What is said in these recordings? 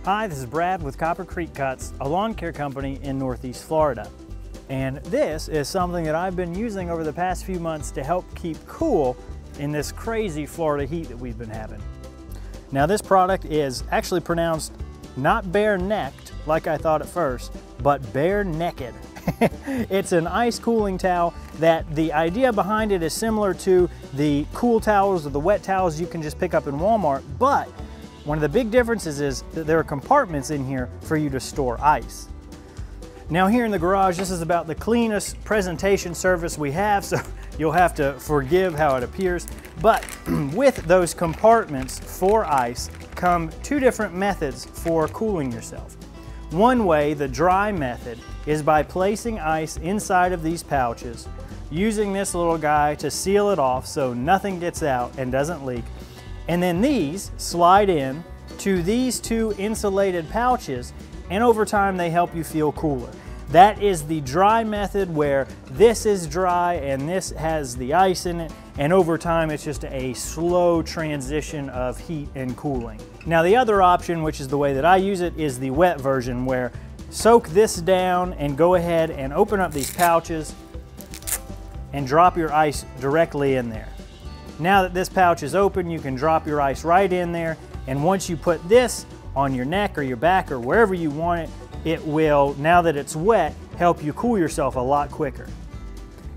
Hi, this is Brad with Copper Creek Cuts, a lawn care company in Northeast Florida. And this is something that I've been using over the past few months to help keep cool in this crazy Florida heat that we've been having. Now this product is actually pronounced not bare-necked like I thought at first, but bare-necked. It's an ice cooling towel that the idea behind it is similar to the cool towels or the wet towels you can just pick up in Walmart, but one of the big differences is that there are compartments in here for you to store ice. Now here in the garage, this is about the cleanest presentation surface we have, so you'll have to forgive how it appears. But with those compartments for ice come two different methods for cooling yourself. One way, the dry method, is by placing ice inside of these pouches, using this little guy to seal it off so nothing gets out and doesn't leak. And then these slide in to these two insulated pouches, and over time they help you feel cooler. That is the dry method, where this is dry and this has the ice in it, and over time it's just a slow transition of heat and cooling. Now the other option, which is the way that I use it, is the wet version, where soak this down and go ahead and open up these pouches and drop your ice directly in there. Now that this pouch is open, you can drop your ice right in there, and once you put this on your neck or your back or wherever you want it, it will, now that it's wet, help you cool yourself a lot quicker.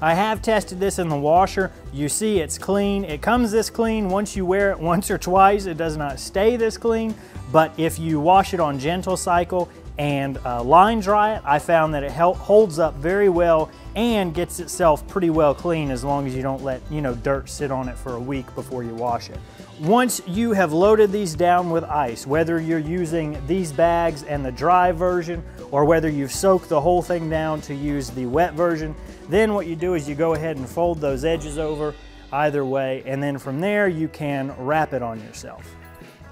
I have tested this in the washer. You see it's clean. It comes this clean. Once you wear it once or twice, it does not stay this clean, but if you wash it on gentle cycle and line dry it, I found that it holds up very well and gets itself pretty well clean, as long as you don't let dirt sit on it for a week before you wash it. Once you have loaded these down with ice, whether you're using these bags and the dry version, or whether you've soaked the whole thing down to use the wet version, then what you do is you go ahead and fold those edges over either way, and then from there you can wrap it on yourself.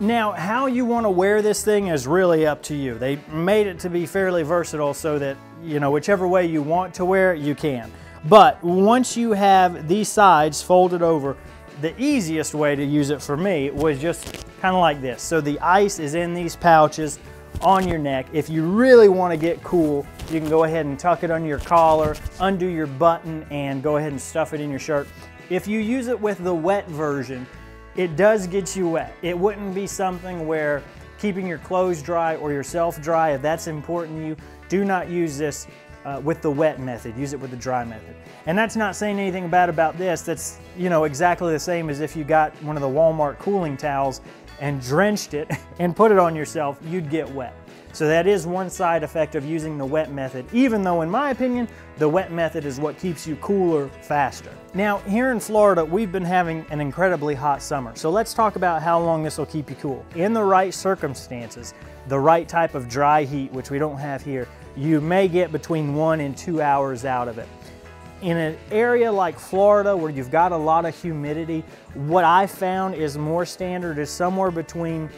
Now, how you want to wear this thing is really up to you. They made it to be fairly versatile so that, whichever way you want to wear it, you can. But once you have these sides folded over, the easiest way to use it for me was just kind of like this. So the ice is in these pouches on your neck. If you really want to get cool, you can go ahead and tuck it under your collar, undo your button, and go ahead and stuff it in your shirt. If you use it with the wet version, it does get you wet. It wouldn't be something where keeping your clothes dry or yourself dry, if that's important to you, do not use this with the wet method. Use it with the dry method. And that's not saying anything bad about this. That's exactly the same as if you got one of the Walmart cooling towels and drenched it and put it on yourself, you'd get wet. So that is one side effect of using the wet method, even though in my opinion, the wet method is what keeps you cooler faster. Now here in Florida, we've been having an incredibly hot summer. So let's talk about how long this will keep you cool. In the right circumstances, the right type of dry heat, which we don't have here, you may get between 1 and 2 hours out of it. In an area like Florida where you've got a lot of humidity, what I found is more standard is somewhere between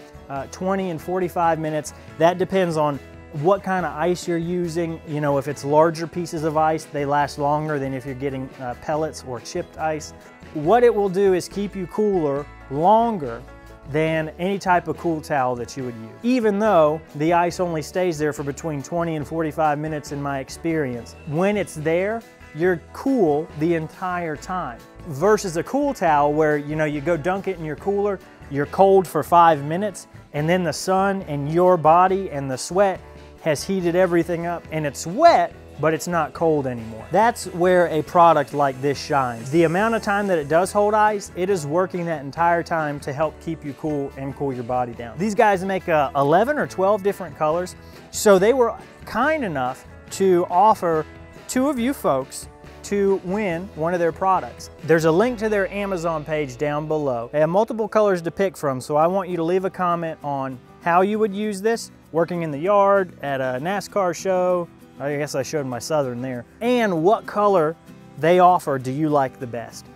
20 and 45 minutes. That depends on what kind of ice you're using. If it's larger pieces of ice, they last longer than if you're getting pellets or chipped ice. What it will do is keep you cooler longer than any type of cool towel that you would use. Even though the ice only stays there for between 20 and 45 minutes in my experience, when it's there, you're cool the entire time. Versus a cool towel where you go dunk it in your cooler, you're cold for 5 minutes, and then the sun and your body and the sweat has heated everything up, and it's wet, but it's not cold anymore. That's where a product like this shines. The amount of time that it does hold ice, it is working that entire time to help keep you cool and cool your body down. These guys make 11 or 12 different colors, so they were kind enough to offer 2 of you folks to win one of their products. There's a link to their Amazon page down below. They have multiple colors to pick from, so I want you to leave a comment on how you would use this, working in the yard, at a NASCAR show, I guess I showed my Southern there, and what color they offer do you like the best.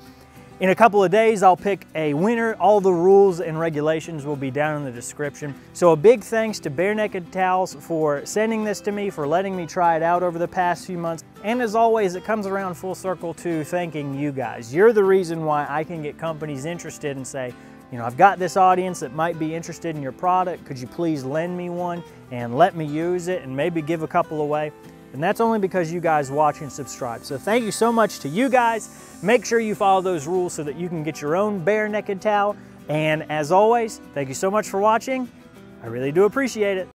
In a couple of days, I'll pick a winner. All the rules and regulations will be down in the description. So a big thanks to Bare Naked Towels for sending this to me, for letting me try it out over the past few months. And as always, it comes around full circle to thanking you guys. You're the reason why I can get companies interested and say, you know, I've got this audience that might be interested in your product. Could you please lend me one and let me use it and maybe give a couple away? And that's only because you guys watch and subscribe. So thank you so much to you guys. Make sure you follow those rules so that you can get your own bare naked towel. And as always, thank you so much for watching. I really do appreciate it.